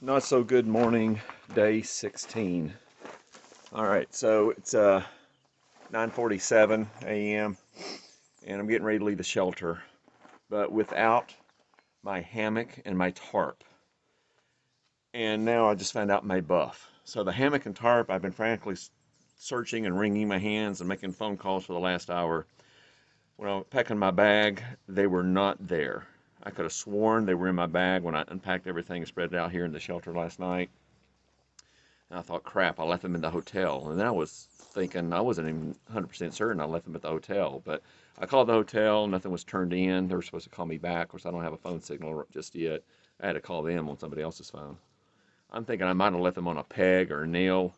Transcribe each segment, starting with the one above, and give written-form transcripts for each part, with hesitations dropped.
Not so good morning, day 16. All right, so it's 9:47 a.m. and I'm getting ready to leave the shelter, but without my hammock and my tarp. And now I just found out my buff. So the hammock and tarp, I've been frantically searching and wringing my hands and making phone calls for the last hour. When I was packing my bag, they were not there. I could have sworn they were in my bag when I unpacked everything and spread it out here in the shelter last night. And I thought, crap, I left them in the hotel. And then I was thinking, I wasn't even 100% certain I left them at the hotel. But I called the hotel, nothing was turned in. They were supposed to call me back. Of course, I don't have a phone signal just yet. I had to call them on somebody else's phone. I'm thinking I might have left them on a peg or a nail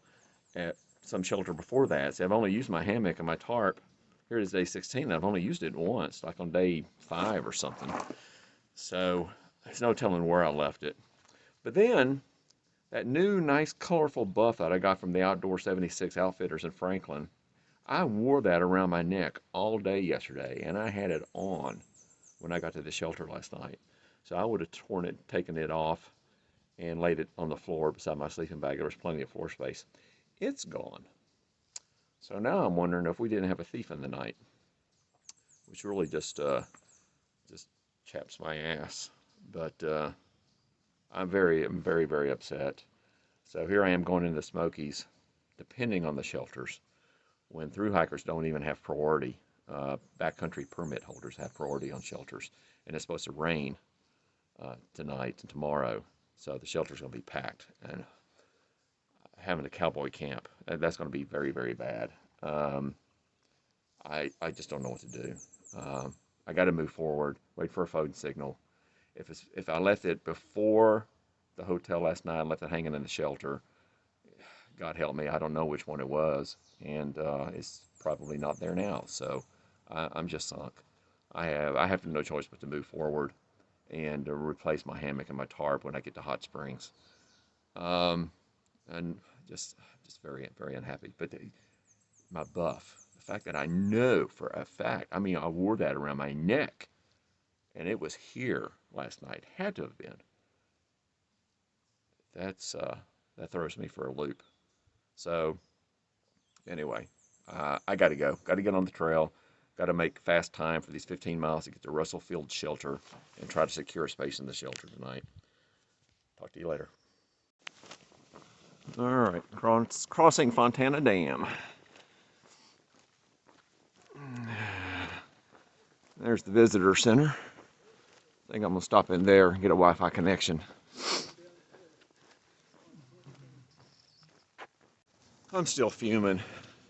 at some shelter before that. See, I've only used my hammock and my tarp. Here it is day 16, and I've only used it once, like on day 5 or something. So there's no telling where I left it. But then that new, nice, colorful buff that I got from the Outdoor 76 Outfitters in Franklin, I wore that around my neck all day yesterday, and I had it on when I got to the shelter last night. So I would have taken it off, and laid it on the floor beside my sleeping bag. There was plenty of floor space. It's gone. So now I'm wondering if we didn't have a thief in the night, which really just chaps my ass. But I'm very, very upset. So here I am going into the Smokies, depending on the shelters, when through hikers don't even have priority. Backcountry permit holders have priority on shelters, and it's supposed to rain tonight and tomorrow, so the shelter's going to be packed. And having a cowboy camp, that's going to be very, very bad. I just don't know what to do. I got to move forward, wait for a phone signal. If I left it before the hotel last night, I left it hanging in the shelter, God help me, I don't know which one it was, and it's probably not there now. So I'm just sunk. I have no choice but to move forward and to replace my hammock and my tarp when I get to Hot Springs. And just very, very unhappy. But my buff, the fact that I know for a fact, I mean, I wore that around my neck, and it was here last night. Had to have been. That throws me for a loop. So anyway, I got to go. Got to get on the trail. Got to make fast time for these 15 miles to get to Russell Field Shelter and try to secure a space in the shelter tonight. Talk to you later. All right, crossing Fontana Dam. There's the visitor center. I think I'm gonna stop in there and get a Wi-Fi connection. I'm still fuming.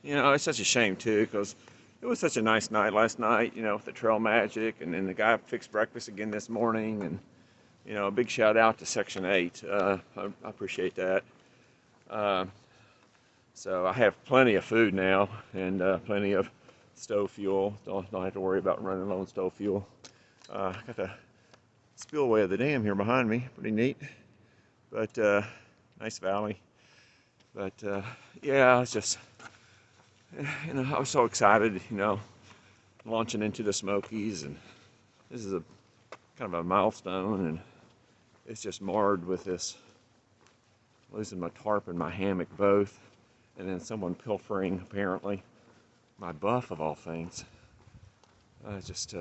You know, it's such a shame too, because it was such a nice night last night, you know, with the trail magic, and then the guy fixed breakfast again this morning, and, you know, a big shout out to Section 8. I appreciate that. So I have plenty of food now, and plenty of stove fuel. Don't have to worry about running low on stove fuel. Got the spillway of the dam here behind me, pretty neat. But nice valley. But yeah, it's just, you know, I was so excited, you know, launching into the Smokies, and this is a kind of a milestone, and it's just marred with this, losing my tarp and my hammock both, and then someone pilfering apparently my buff of all things. It's just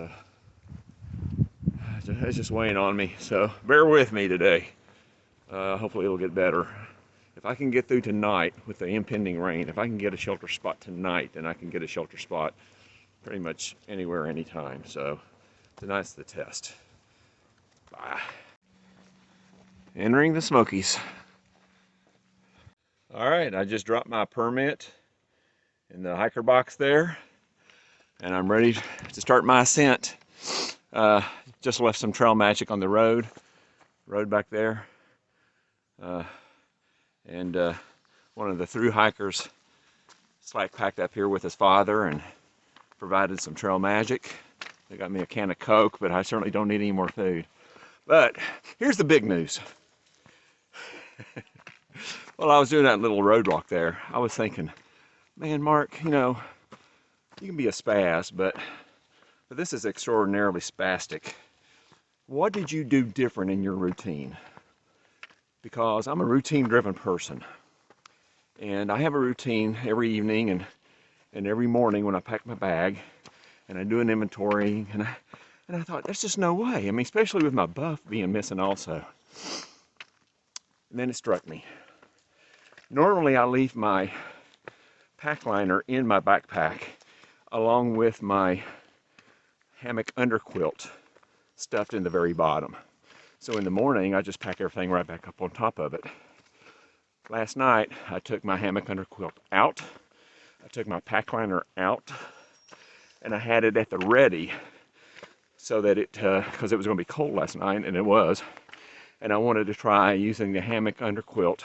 weighing on me, so bear with me today. Hopefully it'll get better. If I can get through tonight with the impending rain, if I can get a shelter spot tonight, then I can get a shelter spot pretty much anywhere, anytime. So tonight's the test. Bye. Entering the Smokies. All right, I just dropped my permit in the hiker box there, and I'm ready to start my ascent. Just left some trail magic on the road back there. And one of the through hikers slack packed up here with his father and provided some trail magic. They got me a can of Coke, but I certainly don't need any more food. But here's the big news. While I was doing that little roadblock there, I was thinking, man, Mark, you know, you can be a spaz, but this is extraordinarily spastic. What did you do different in your routine? because I'm a routine-driven person. And I have a routine every evening and every morning when I pack my bag and I do an inventory. And I thought, there's just no way. I mean, especially with my buff being missing also. And then it struck me. Normally I leave my pack liner in my backpack along with my hammock underquilt stuffed in the very bottom. So in the morning I just pack everything right back up on top of it. Last night I took my hammock underquilt out, I took my pack liner out, and I had it at the ready so that because it was going to be cold last night, and it was, and I wanted to try using the hammock underquilt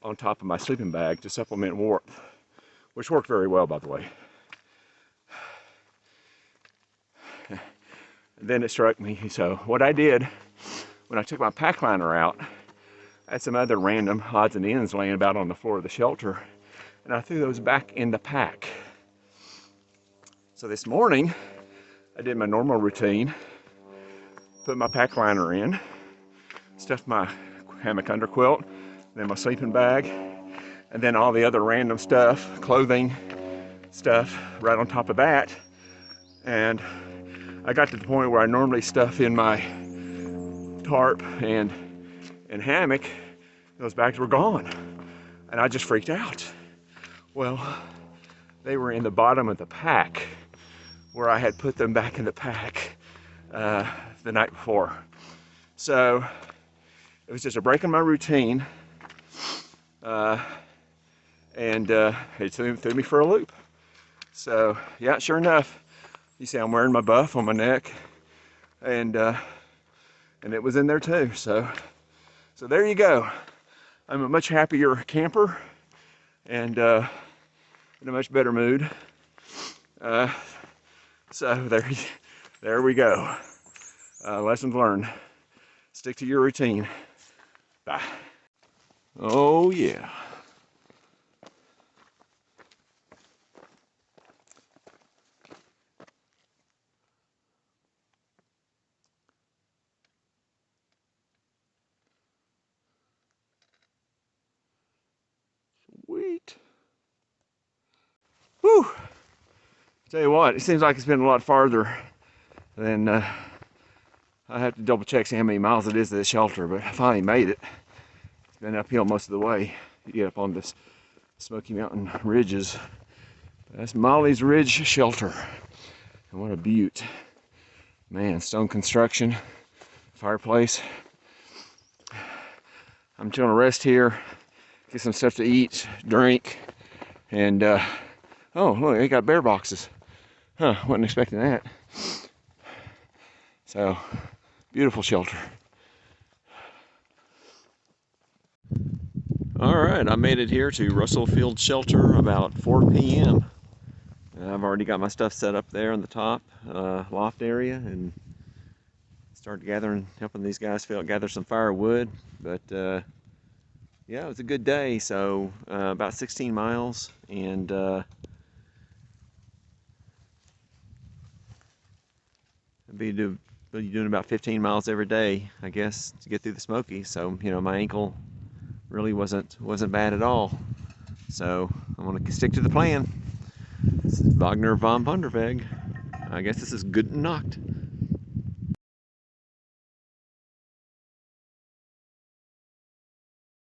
on top of my sleeping bag to supplement warmth, which worked very well, by the way. And then it struck me, so what I did when I took my pack liner out, I had some other random odds and ends laying about on the floor of the shelter, and I threw those back in the pack. So this morning, I did my normal routine, put my pack liner in, stuffed my hammock underquilt, then my sleeping bag, and then all the other random stuff, clothing stuff, right on top of that. And I got to the point where I normally stuff in my tarp and hammock, those bags were gone. And I just freaked out. Well, they were in the bottom of the pack where I had put them back in the pack the night before. So it was just a break in my routine, and it threw me for a loop. So yeah, sure enough, you see I'm wearing my buff on my neck, and it was in there too. So there you go. I'm a much happier camper and in a much better mood. So there we go. Lessons learned. Stick to your routine. Bye. Oh yeah. Sweet. Whew. Tell you what, it seems like it's been a lot farther than I have to double check see how many miles it is to the shelter, but I finally made it. It's been uphill most of the way to get up on this Smoky Mountain ridges. That's Molly's Ridge Shelter. And what a beaut. Man, stone construction, fireplace. I'm just gonna rest here, get some stuff to eat, drink, and oh look, they got bear boxes. Huh, wasn't expecting that. So, beautiful shelter. All right, I made it here to Russell Field Shelter about 4 p.m. I've already got my stuff set up there in the top loft area and started helping these guys gather some firewood. But yeah, it was a good day. So about 16 miles, and I'd be doing about 15 miles every day, I guess, to get through the Smoky. So you know, my ankle really wasn't bad at all. So I'm gonna stick to the plan. This is Wagner von Vonderweg. I guess this is Gute Nacht.